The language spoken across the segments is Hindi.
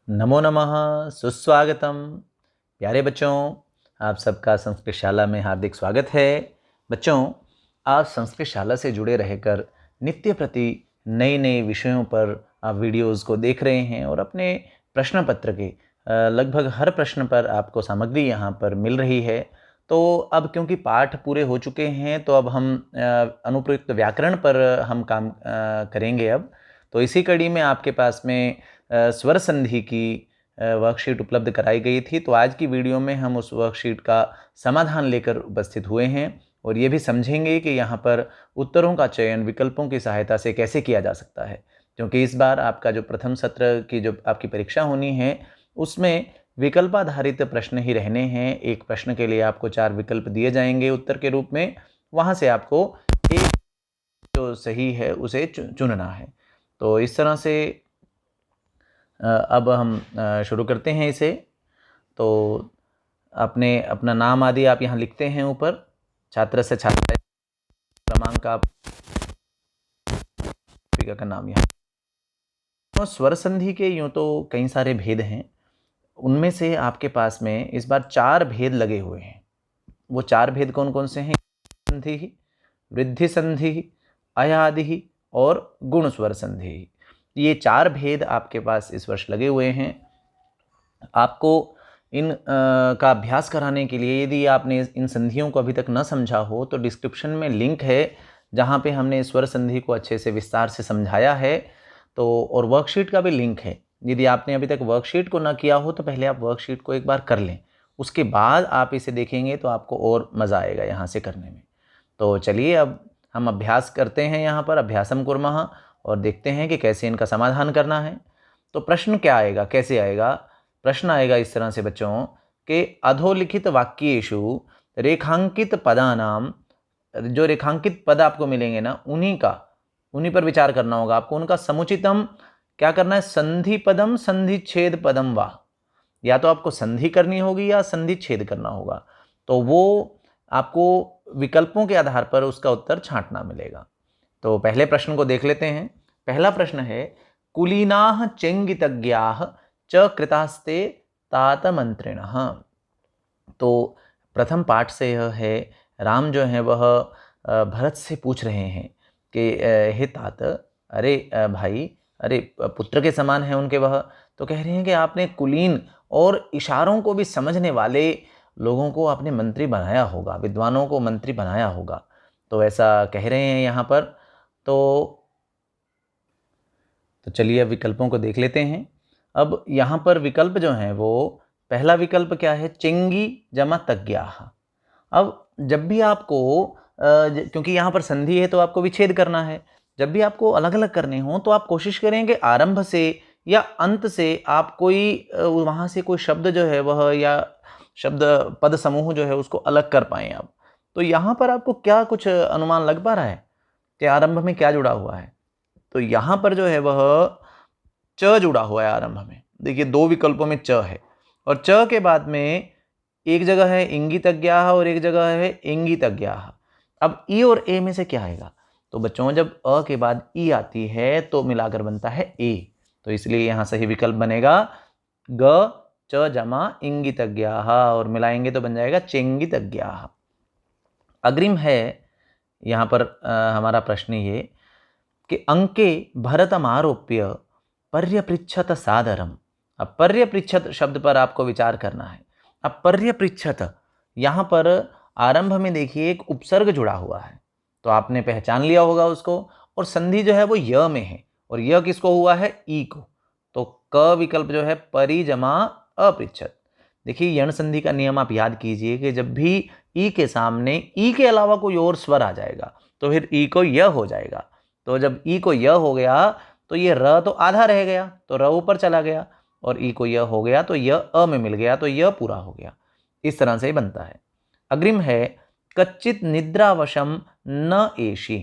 नमो नमः, सुस्वागतम। प्यारे बच्चों, आप सबका संस्कृत शाला में हार्दिक स्वागत है। बच्चों, आप संस्कृत शाला से जुड़े रहकर नित्य प्रति नए नए विषयों पर आप वीडियोस को देख रहे हैं और अपने प्रश्न पत्र के लगभग हर प्रश्न पर आपको सामग्री यहाँ पर मिल रही है। तो अब क्योंकि पाठ पूरे हो चुके हैं तो अब हम अनुप्रयुक्त व्याकरण पर हम काम करेंगे अब। तो इसी कड़ी में आपके पास में स्वर संधि की वर्कशीट उपलब्ध कराई गई थी। तो आज की वीडियो में हम उस वर्कशीट का समाधान लेकर उपस्थित हुए हैं और ये भी समझेंगे कि यहाँ पर उत्तरों का चयन विकल्पों की सहायता से कैसे किया जा सकता है, क्योंकि इस बार आपका जो प्रथम सत्र की जो आपकी परीक्षा होनी है उसमें विकल्पाधारित प्रश्न ही रहने हैं। एक प्रश्न के लिए आपको 4 विकल्प दिए जाएंगे उत्तर के रूप में, वहाँ से आपको एक जो सही है उसे चुनना है। तो इस तरह से अब हम शुरू करते हैं इसे। तो अपना नाम आदि आप यहाँ लिखते हैं ऊपर, छात्र से छात्रा क्रमांक आप का नाम यहाँ। तो स्वर संधि के यूँ तो कई सारे भेद हैं, उनमें से आपके पास में इस बार 4 भेद लगे हुए हैं। वो 4 भेद कौन कौन से हैं? संधि, वृद्धि संधि, अयादि और गुण स्वर संधि। ये 4 भेद आपके पास इस वर्ष लगे हुए हैं। आपको इन का अभ्यास कराने के लिए यदि आपने इन संधियों को अभी तक न समझा हो तो डिस्क्रिप्शन में लिंक है जहाँ पे हमने स्वर संधि को अच्छे से विस्तार से समझाया है। तो और वर्कशीट का भी लिंक है। यदि आपने अभी तक वर्कशीट को न किया हो तो पहले आप वर्कशीट को एक बार कर लें, उसके बाद आप इसे देखेंगे तो आपको और मज़ा आएगा यहाँ से करने में। तो चलिए अब हम अभ्यास करते हैं, यहाँ पर अभ्यासम कुर्मः, और देखते हैं कि कैसे इनका समाधान करना है। तो प्रश्न क्या आएगा, कैसे आएगा? प्रश्न आएगा इस तरह से बच्चों कि अधोलिखित वाक्येषु रेखांकित पदानाम, जो रेखांकित पद आपको मिलेंगे ना उन्हीं पर विचार करना होगा आपको। उनका समुचितम क्या करना है? संधि पदम संधि छेद पदम वा, या तो आपको संधि करनी होगी या संधि छेद करना होगा। तो वो आपको विकल्पों के आधार पर उसका उत्तर छांटना मिलेगा। तो पहले प्रश्न को देख लेते हैं। पहला प्रश्न है कुलीनाः चेंगितज्ञाः च कृतास्ते तात मंत्रिणः। तो प्रथम पाठ से यह है, राम जो है वह भरत से पूछ रहे हैं कि हे तात, अरे भाई, अरे पुत्र के समान है उनके वह। तो कह रहे हैं कि आपने कुलीन और इशारों को भी समझने वाले लोगों को आपने मंत्री बनाया होगा, विद्वानों को मंत्री बनाया होगा। तो ऐसा कह रहे हैं यहाँ पर। तो चलिए अब विकल्पों को देख लेते हैं। अब यहाँ पर विकल्प जो हैं वो, पहला विकल्प क्या है? चेंगी जमा तज्ञाः। अब जब भी आपको क्योंकि यहाँ पर संधि है तो आपको विच्छेद करना है। जब भी आपको अलग अलग करने हों तो आप कोशिश करें कि आरंभ से या अंत से आप कोई वहाँ से कोई शब्द जो है वह, या शब्द पद समूह जो है उसको अलग कर पाएँ आप। तो यहाँ पर आपको क्या कुछ अनुमान लग पा रहा है कि आरंभ में क्या जुड़ा हुआ है? तो यहाँ पर जो है वह च जुड़ा हुआ है आरंभ में। देखिए 2 विकल्पों में च है, और च के बाद में एक जगह है इंगितज्ञाः और एक जगह है इंगितज्ञाः। अब ई और ए में से क्या आएगा? तो बच्चों जब अ के बाद ई आती है तो मिलाकर बनता है ए। तो इसलिए यहाँ सही विकल्प बनेगा ग च जमा इंगितज्ञाः, और मिलाएंगे तो बन जाएगा चेंगितज्ञाः। अग्रिम है यहाँ पर हमारा प्रश्न ये कि अंके भरतमारोप्य पर्यपृच्छत सादरम। अब पर्यपृच्छत शब्द पर आपको विचार करना है। अब पर्यपृच्छत, यहाँ पर आरंभ में देखिए एक उपसर्ग जुड़ा हुआ है, तो आपने पहचान लिया होगा उसको। और संधि जो है वो य में है, और य किसको हुआ है? ई को। तो क विकल्प जो है परि जमा अपृच्छत। देखिए यण संधि का नियम आप याद कीजिए कि जब भी ई के सामने ई के अलावा कोई और स्वर आ जाएगा तो फिर ई को य हो जाएगा। तो जब ई को य हो गया तो ये र तो आधा रह गया, तो र ऊपर चला गया, और ई को य हो गया तो य अ में मिल गया, तो य पूरा हो गया। इस तरह से ही बनता है। अग्रिम है कच्चित निद्रावशम न एषि।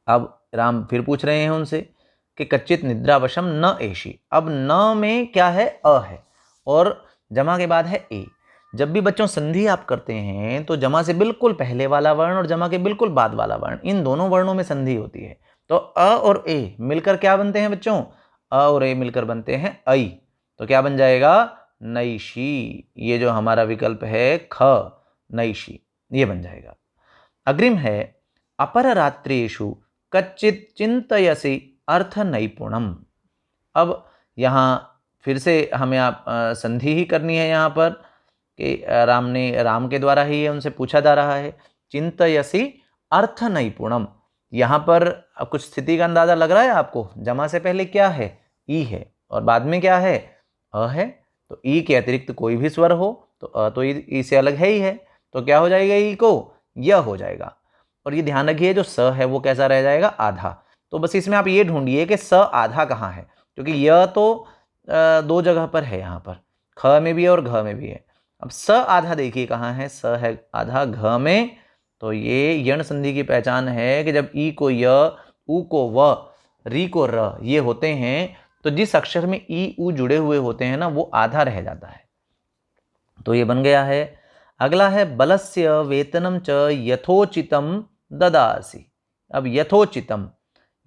अब राम फिर पूछ रहे हैं उनसे कि कच्चित निद्रावशम न एषि। अब न में क्या है? अ है, और जमा के बाद है ए। जब भी बच्चों संधि आप करते हैं तो जमा से बिल्कुल पहले वाला वर्ण और जमा के बिल्कुल बाद वाला वर्ण, इन दोनों वर्णों में संधि होती है। तो अ और ए मिलकर क्या बनते हैं बच्चों? अ और ए मिलकर बनते हैं ऐ, तो क्या बन जाएगा नैशी। ये जो हमारा विकल्प है ख नैशी, ये बन जाएगा। अग्रिम है अपररात्रेषु कच्चित् चिंतयसि अर्थ नैपुणम। अब यहाँ फिर से हमें संधि ही करनी है यहाँ पर कि राम के द्वारा ही उनसे पूछा जा रहा है चिंतयसि अर्थ नैपुणम। यहाँ पर कुछ स्थिति का अंदाजा लग रहा है आपको। जमा से पहले क्या है ई है और बाद में क्या है अ है, तो ई के अतिरिक्त कोई भी स्वर हो तो अ तो ई से अलग है ही है, तो क्या हो जाएगा ई को यह हो जाएगा। और ये ध्यान रखिए जो स है वो कैसा रह जाएगा आधा। तो बस इसमें आप ये ढूंढिए कि स आधा कहाँ है, क्योंकि यह तो दो जगह पर है, यहाँ पर ख में भी है और घ में भी है। अब स आधा देखिए कहाँ है, स है आधा घ में, तो ये यण संधि की पहचान है कि जब ई को य, उ को व, री को र ये होते हैं तो जिस अक्षर में ई उ जुड़े हुए होते हैं ना वो आधा रह जाता है, तो ये बन गया है। अगला है बलस्य वेतनम च यथोचितम ददासी। अब यथोचितम,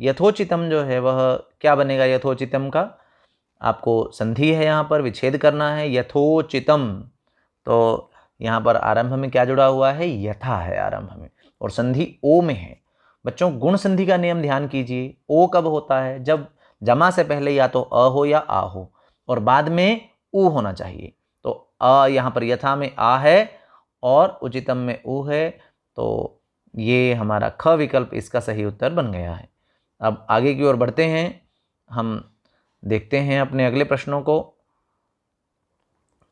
यथोचितम जो है वह क्या बनेगा यथोचितम का, आपको संधि है यहाँ पर विच्छेद करना है यथोचितम, तो यहाँ पर आरंभ में क्या जुड़ा हुआ है यथा है आरंभ में और संधि ओ में है। बच्चों गुण संधि का नियम ध्यान कीजिए, ओ कब होता है जब जमा से पहले या तो अ हो या आ हो और बाद में उ होना चाहिए। तो अ यहाँ पर यथा में आ है और उचितम में उ है, तो ये हमारा ख विकल्प इसका सही उत्तर बन गया है। अब आगे की ओर बढ़ते हैं, हम देखते हैं अपने अगले प्रश्नों को।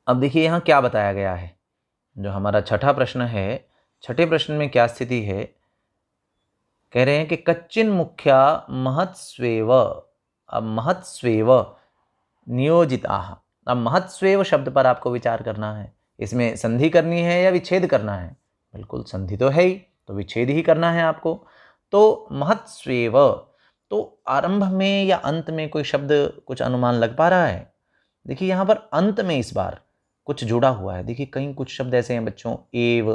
अब देखिए यहाँ क्या बताया गया है, जो हमारा छठा प्रश्न है, छठे प्रश्न में क्या स्थिति है, कह रहे हैं कि कच्चिन मुख्या महत्स्वेव। अब महत्स्वेव नियोजिताः, अब महत्स्वेव शब्द पर आपको विचार करना है, इसमें संधि करनी है या विच्छेद करना है, बिल्कुल संधि तो है ही, तो विच्छेद ही करना है आपको। तो महत्स्वेव, तो आरंभ में या अंत में कोई शब्द कुछ अनुमान लग पा रहा है? देखिए यहाँ पर अंत में इस बार कुछ जुड़ा हुआ है। देखिए कहीं कुछ शब्द ऐसे हैं बच्चों, एव,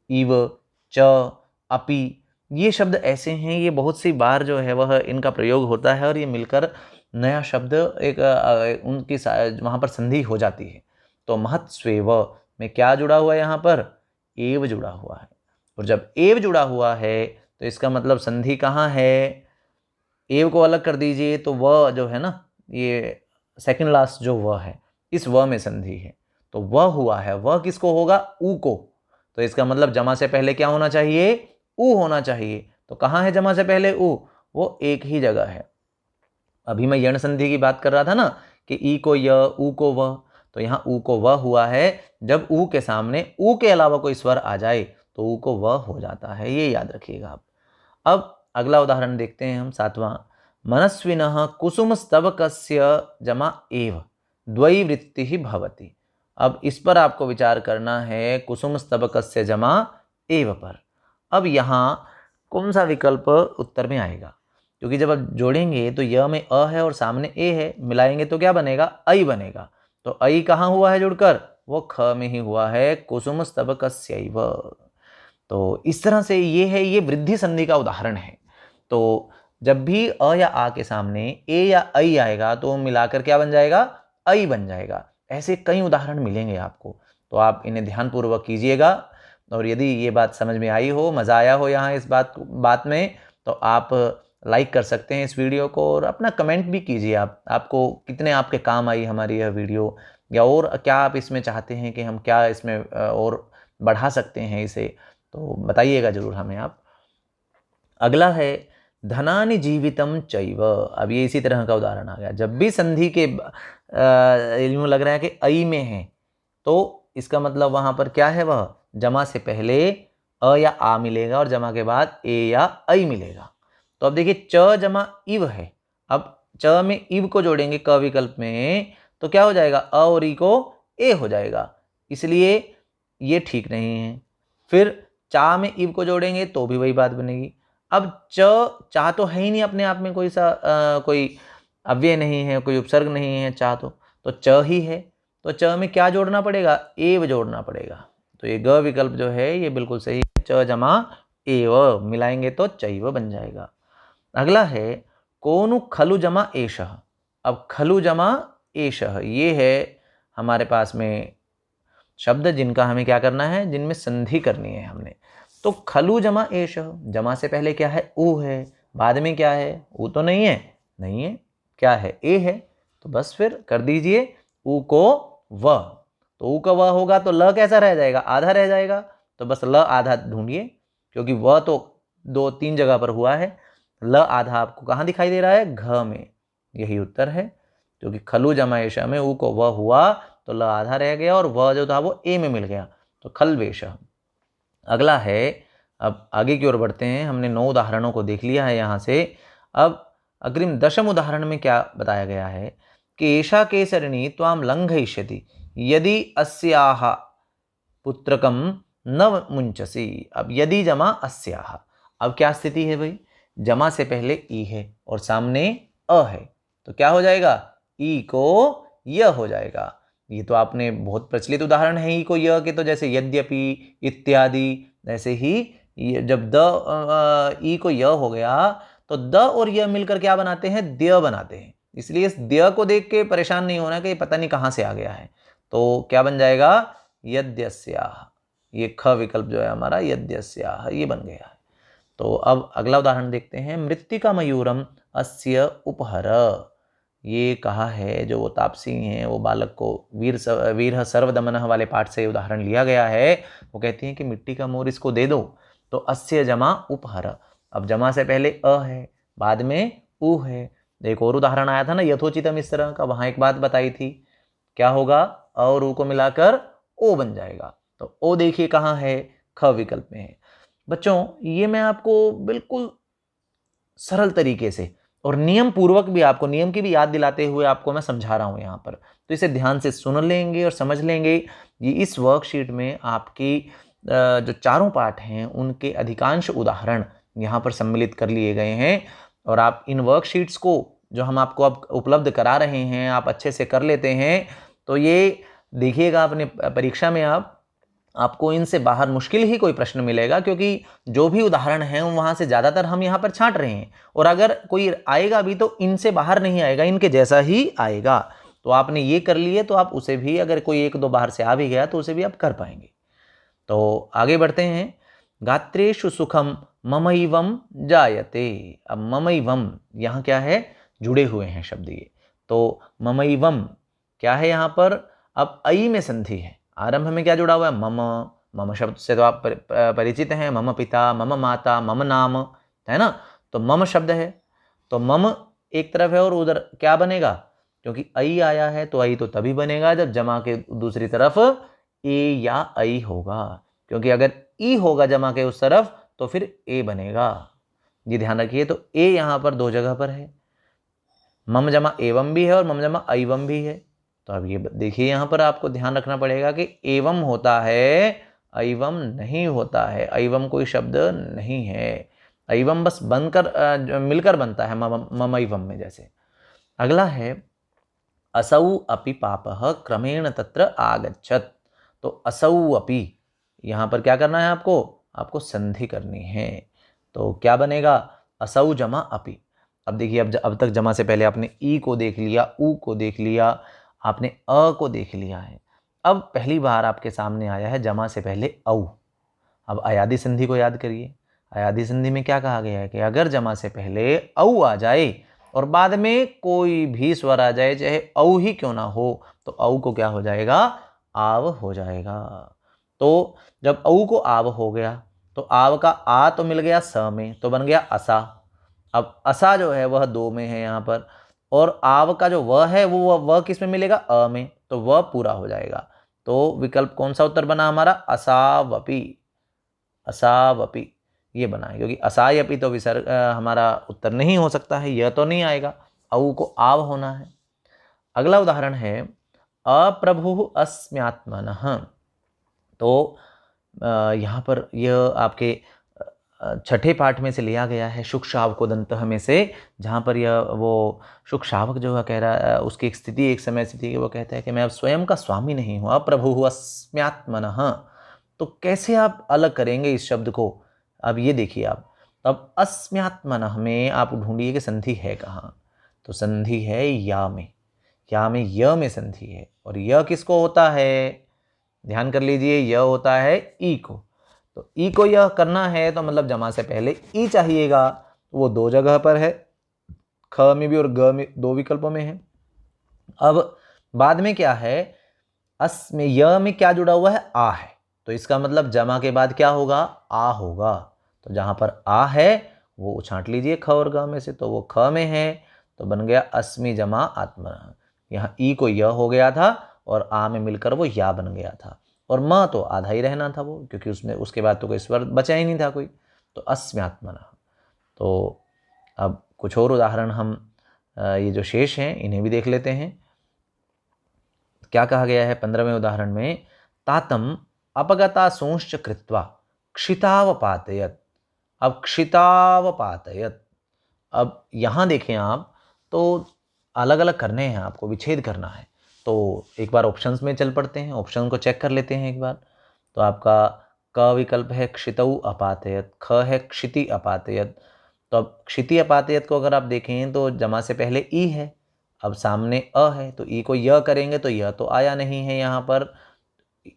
इव, च, अपि, ये शब्द ऐसे हैं, ये बहुत सी बार जो है वह इनका प्रयोग होता है और ये मिलकर नया शब्द एक उनकी वहाँ पर संधि हो जाती है। तो महत्स्वेव में क्या जुड़ा हुआ है यहाँ पर, एव जुड़ा हुआ है, और जब एव जुड़ा हुआ है तो इसका मतलब संधि कहाँ है, एव को अलग कर दीजिए तो व जो है ना, ये सेकंड लास्ट जो व है, इस व में संधि है, तो व हुआ है, व किसको होगा उ को, तो इसका मतलब जमा से पहले क्या होना चाहिए उ होना चाहिए। तो कहाँ है जमा से पहले उ, वो एक ही जगह है। अभी मैं यण संधि की बात कर रहा था ना कि ई को य, उ को व, तो यहाँ उ को व हुआ है, जब उ के सामने उ के अलावा कोई स्वर आ जाए तो उ को व हो जाता है, ये याद रखिएगा आप। अब अगला उदाहरण देखते हैं हम, सातवां, मनस्विनः कुसुमस्तबकस्य जमा एव द्वैवृत्तिः भवति। अब इस पर आपको विचार करना है, कुसुमस्तबकस्य जमा एव पर। अब यहाँ कौन सा विकल्प उत्तर में आएगा, क्योंकि जब आप जोड़ेंगे तो य में अ है और सामने ए है, मिलाएंगे तो क्या बनेगा ऐ बनेगा। तो ऐ कहाँ हुआ है जुड़कर, वो ख में ही हुआ है, कुसुमस्तबकस्यैव। तो इस तरह से ये है, ये वृद्धि संधि का उदाहरण है। तो जब भी अ या आ के सामने ए या ऐ आएगा तो मिलाकर क्या बन जाएगा ऐ बन जाएगा। ऐसे कई उदाहरण मिलेंगे आपको, तो आप इन्हें ध्यानपूर्वक कीजिएगा। और यदि ये बात समझ में आई हो, मज़ा आया हो यहाँ इस बात में, तो आप लाइक कर सकते हैं इस वीडियो को और अपना कमेंट भी कीजिए। आपको कितने आपके काम आई हमारी यह वीडियो, या और क्या आप इसमें चाहते हैं कि हम क्या इसमें और बढ़ा सकते हैं इसे, तो बताइएगा ज़रूर हमें आप। अगला है धनानि जीवितम चैव। अब ये इसी तरह का उदाहरण आ गया, जब भी संधि के यूँ लग रहा है कि ऐ में है तो इसका मतलब वहाँ पर क्या है, वह जमा से पहले अ या आ मिलेगा और जमा के बाद ए या ऐ मिलेगा। तो अब देखिए च जमा इव है, अब च में इव को जोड़ेंगे क विकल्प में तो क्या हो जाएगा अ और ई को ए हो जाएगा, इसलिए ये ठीक नहीं है। फिर चा में इव को जोड़ेंगे तो भी वही बात बनेगी। अब चा तो है ही नहीं अपने आप में, कोई अव्यय नहीं है, कोई उपसर्ग नहीं है, चा तो च ही है, तो च में क्या जोड़ना पड़ेगा एव जोड़ना पड़ेगा। तो ये ग विकल्प जो है ये बिल्कुल सही है, च जमा एव मिलाएंगे तो चैव बन जाएगा। अगला है कोनु खलु जमा एषः। अब खलु जमा एषः, ये है हमारे पास में शब्द जिनका हमें क्या करना है, जिनमें संधि करनी है हमने। तो खलु जमा एषः, जमा से पहले क्या है, ऊ है, बाद में क्या है, ऊ तो नहीं है, नहीं है, क्या है, ए है, तो बस फिर कर दीजिए ऊ को व। तो ऊ का व होगा तो ल कैसा रह जाएगा, आधा रह जाएगा, तो बस ल आधा ढूंढिए, क्योंकि व तो 2-3 जगह पर हुआ है, ल आधा आपको कहाँ दिखाई दे रहा है, घ में। यही उत्तर है, क्योंकि खलु जमा एषः में ऊ को व हुआ तो ल आधा रह गया और व जो था वो ए में मिल गया, तो खल्वेषः। अगला है, अब आगे की ओर बढ़ते हैं, हमने 9 उदाहरणों को देख लिया है यहाँ से। अब अग्रिम 10वें उदाहरण में क्या बताया गया है कि एषा केसरिणी त्वां लंघयिष्यति यदि अस्याः पुत्रकम न मुंचसी। अब यदि जमा अस्याः, अब क्या स्थिति है भाई, जमा से पहले ई है और सामने अ है, तो क्या हो जाएगा, ई को य हो जाएगा। ये तो आपने बहुत प्रचलित उदाहरण है ई को य के, तो जैसे यद्यपि इत्यादि, ऐसे ही जब द ई को य हो गया तो द और य मिलकर क्या बनाते हैं, द्य बनाते हैं। इसलिए इस द्य को देख के परेशान नहीं होना कि पता नहीं कहाँ से आ गया है, तो क्या बन जाएगा, यद्यस्याः। ये ख विकल्प जो है हमारा यद्यस्याः ये बन गया है। तो अब अगला उदाहरण देखते हैं, मृत्तिका मयूरम अस्य उपहर। ये कहा है, जो वो तापसी हैं वो बालक को वीर सर्वदमनः वाले पाठ से उदाहरण लिया गया है। वो कहती हैं कि मिट्टी का मोर इसको दे दो, तो अस्य जमा उपहर। अब जमा से पहले अ है, बाद में उ है। एक और उदाहरण आया था ना यथोचितम इस तरह का, वहां एक बात बताई थी, क्या होगा, अ और उ को मिलाकर ओ बन जाएगा। तो ओ देखिए कहाँ है, ख विकल्प में है। बच्चों ये मैं आपको बिल्कुल सरल तरीके से और नियम पूर्वक भी, आपको नियम की भी याद दिलाते हुए आपको मैं समझा रहा हूँ यहाँ पर, तो इसे ध्यान से सुन लेंगे और समझ लेंगे। ये इस वर्कशीट में आपकी जो चारों पाठ हैं उनके अधिकांश उदाहरण यहाँ पर सम्मिलित कर लिए गए हैं, और आप इन वर्कशीट्स को जो हम आपको अब उपलब्ध करा रहे हैं आप अच्छे से कर लेते हैं, तो ये देखिएगा अपने परीक्षा में आपको इनसे बाहर मुश्किल ही कोई प्रश्न मिलेगा, क्योंकि जो भी उदाहरण हैं वहाँ से ज़्यादातर हम यहाँ पर छांट रहे हैं, और अगर कोई आएगा भी तो इनसे बाहर नहीं आएगा, इनके जैसा ही आएगा। तो आपने ये कर लिए तो आप उसे भी, अगर कोई 1-2 बाहर से आ भी गया तो उसे भी आप कर पाएंगे। तो आगे बढ़ते हैं, गात्रेषु सुखम ममैवम जायते। अब ममैवम यहाँ क्या है, जुड़े हुए हैं शब्द ये, तो ममैवम क्या है यहाँ पर, अब ऐ में संधि है, आरंभ में क्या जुड़ा हुआ है, मम। मम शब्द से तो आप परिचित हैं, मम पिता, मम माता, मम नाम, है ना, तो मम शब्द है, तो मम एक तरफ है और उधर क्या बनेगा, क्योंकि ऐ आया है तो ऐ तो तभी बनेगा जब जमा के दूसरी तरफ ए या ऐ होगा, क्योंकि अगर ई होगा जमा के उस तरफ तो फिर ए बनेगा। ये ध्यान रखिए। तो ए यहाँ पर 2 जगह पर है, मम जमा एवं भी है और मम जमा ऐवम भी है। तो अब ये देखिए यहाँ पर आपको ध्यान रखना पड़ेगा कि एवं होता है, ऐवम नहीं होता है, ऐवम कोई शब्द नहीं है, ऐवम बस बनकर मिलकर बनता है मम ऐवम में जैसे। अगला है, असौ अपि पापः क्रमेण तत्र आगच्छत्। तो असौ अपि यहाँ पर क्या करना है, आपको संधि करनी है, तो क्या बनेगा, असौ जमा अपि। अब देखिए, अब तक जमा से पहले आपने ई को देख लिया, ऊ को देख लिया, आपने अ को देख लिया है। अब पहली बार आपके सामने आया है जमा से पहले औ। अब अयादि संधि को याद करिए। अयादि संधि में क्या कहा गया है कि अगर जमा से पहले औ आ जाए और बाद में कोई भी स्वर आ जाए, चाहे औ ही क्यों ना हो, तो औ को क्या हो जाएगा, आव हो जाएगा। तो जब औ को आव हो गया तो आव का आ तो मिल गया स में, तो बन गया असा। अब असा जो है वह 2 में है यहाँ पर, और आव का जो व है वो व किस में मिलेगा, अ में, तो वह पूरा हो जाएगा। तो विकल्प कौन सा उत्तर बना हमारा, असावपि। असावपि ये बना है, क्योंकि असायपि तो विसर्ग हमारा उत्तर नहीं हो सकता है, यह तो नहीं आएगा, औ को आव होना है। अगला उदाहरण है, अप्रभु अस्म्यात्मनः। तो यहाँ पर यह आपके छठे पाठ में से लिया गया है, शुक शावको दंतः में से, जहाँ पर यह वो शुक शावक जो है कह रहा है, उसकी एक स्थिति, एक समय स्थिति कि वो कहता है कि मैं अब स्वयं का स्वामी नहीं हूँ, अप्रभु अस्म्यात्मनः। तो कैसे आप अलग करेंगे इस शब्द को, अब ये देखिए आप, अब अस्म्यात्मनः में आप ढूंढिए कि संधि है कहाँ। तो संधि है या में, या में य में संधि है। और य किसको होता है, ध्यान कर लीजिए, य होता है ई को। तो ई को यह करना है तो मतलब जमा से पहले ई चाहिएगा, तो वो दो जगह पर है, ख में भी और ग में, दो विकल्पों में है। अब बाद में क्या है, अस में य में क्या जुड़ा हुआ है, आ है, तो इसका मतलब जमा के बाद क्या होगा, आ होगा। तो जहां पर आ है वो छांट लीजिए ख और ग में से, तो वो ख में है, तो बन गया अस्मि जमा आत्मनः। यहाँ ई को य हो गया था और आ में मिलकर वो या बन गया था, और म तो आधा ही रहना था वो, क्योंकि उसमें उसके बाद तो कोई स्वर बचा ही नहीं था कोई, तो अस्म्यात्मनः। तो अब कुछ और उदाहरण हम ये जो शेष हैं इन्हें भी देख लेते हैं। क्या कहा गया है 15वें उदाहरण में, तातम अपगता सोंश्च कृत्वा क्षितावपातयत। अब क्षितावपातयत, अब यहाँ देखें आप, तो अलग अलग करने हैं आपको, विच्छेद करना है। तो एक बार ऑप्शंस में चल पड़ते हैं, ऑप्शन को चेक कर लेते हैं एक बार। तो आपका क विकल्प है क्षितौ अपातयत, ख है क्षिति अपातयत। तो अब क्षिति अपातयत को अगर आप देखें तो जमा से पहले ई है, अब सामने अ है, तो ई को य करेंगे तो यह तो आया नहीं है यहाँ पर,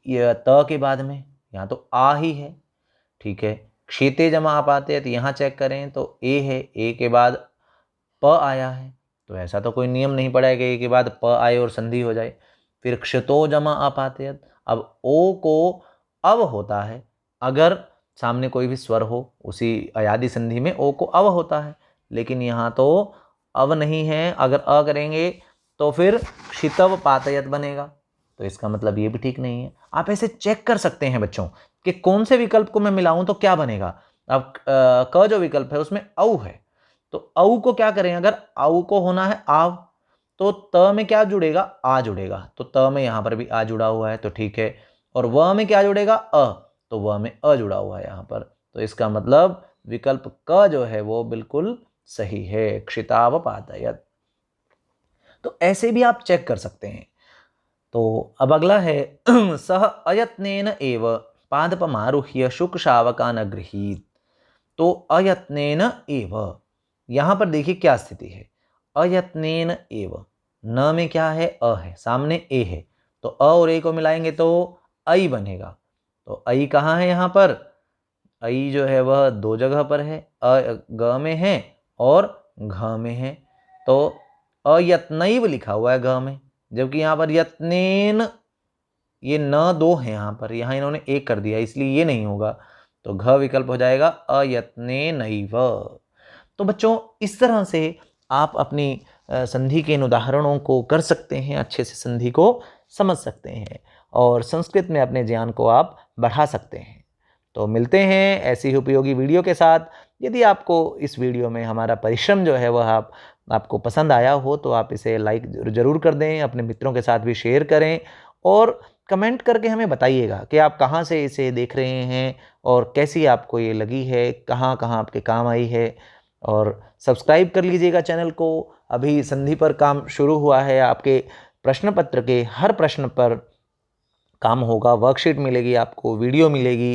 यह त के बाद में, यहाँ तो आ ही है, ठीक है। क्षिते जमा अपातयत यहाँ चेक करें तो ए है, ए के बाद प आया है, तो ऐसा तो कोई नियम नहीं पड़ा है कि ए के बाद प आए और संधि हो जाए। फिर क्षतो जमा अपातयत, अब ओ को अव होता है, अगर सामने कोई भी स्वर हो उसी अयादि संधि में ओ को अव होता है, लेकिन यहाँ तो अव नहीं है, अगर अ करेंगे तो फिर क्षितव पातयत बनेगा, तो इसका मतलब ये भी ठीक नहीं है। आप ऐसे चेक कर सकते हैं बच्चों कि कौन से विकल्प को मैं मिलाऊं तो क्या बनेगा। अब क जो विकल्प है उसमें औ है, तो औ को क्या करें, अगर औ को होना है आव, तो त में क्या जुड़ेगा, आ जुड़ेगा, तो त में यहाँ पर भी आ जुड़ा हुआ है, तो ठीक है। और व में क्या जुड़ेगा, अ, तो व में अ जुड़ा हुआ है यहाँ पर, तो इसका मतलब विकल्प क जो है वो बिल्कुल सही है, क्षितावपातयत। तो ऐसे भी आप चेक कर सकते हैं। तो अब अगला है सह अयत्नेन एव पादपमारुह्य शुक शावकान गृहीत। तो अयत्नेन एव, यहाँ पर देखिए क्या स्थिति है, अयत्नेन एव, न में क्या है, अ है, सामने ए है, तो अ और ए को मिलाएंगे तो ऐ बनेगा। तो ऐ कहाँ है, यहाँ पर ऐ जो है वह दो जगह पर है, ग में है और घ में है, तो अयत्नैव लिखा हुआ है ग में, जबकि यहाँ पर यत्नेन, ये न दो है यहाँ पर, यहाँ इन्होंने एक कर दिया इसलिए ये नहीं होगा, तो घ विकल्प हो जाएगा अयत्नेनैव। तो बच्चों इस तरह से आप अपनी संधि के इन उदाहरणों को कर सकते हैं, अच्छे से संधि को समझ सकते हैं और संस्कृत में अपने ज्ञान को आप बढ़ा सकते हैं। तो मिलते हैं ऐसी ही उपयोगी वीडियो के साथ। यदि आपको इस वीडियो में हमारा परिश्रम जो है वह आपको पसंद आया हो तो आप इसे लाइक ज़रूर कर दें, अपने मित्रों के साथ भी शेयर करें और कमेंट करके हमें बताइएगा कि आप कहाँ से इसे देख रहे हैं और कैसी आपको ये लगी है, कहाँ कहाँ आपके काम आई है। और सब्सक्राइब कर लीजिएगा चैनल को। अभी संधि पर काम शुरू हुआ है, आपके प्रश्न पत्र के हर प्रश्न पर काम होगा, वर्कशीट मिलेगी आपको, वीडियो मिलेगी।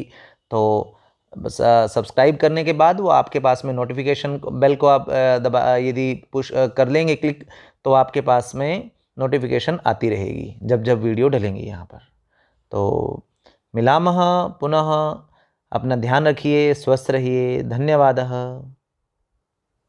तो बस सब्सक्राइब करने के बाद वो आपके पास में नोटिफिकेशन बेल को आप दबा, यदि पुश कर लेंगे क्लिक, तो आपके पास में नोटिफिकेशन आती रहेगी जब जब वीडियो डलेंगी यहाँ पर। तो मिलामः पुनः, अपना ध्यान रखिए, स्वस्थ रहिए, धन्यवादः।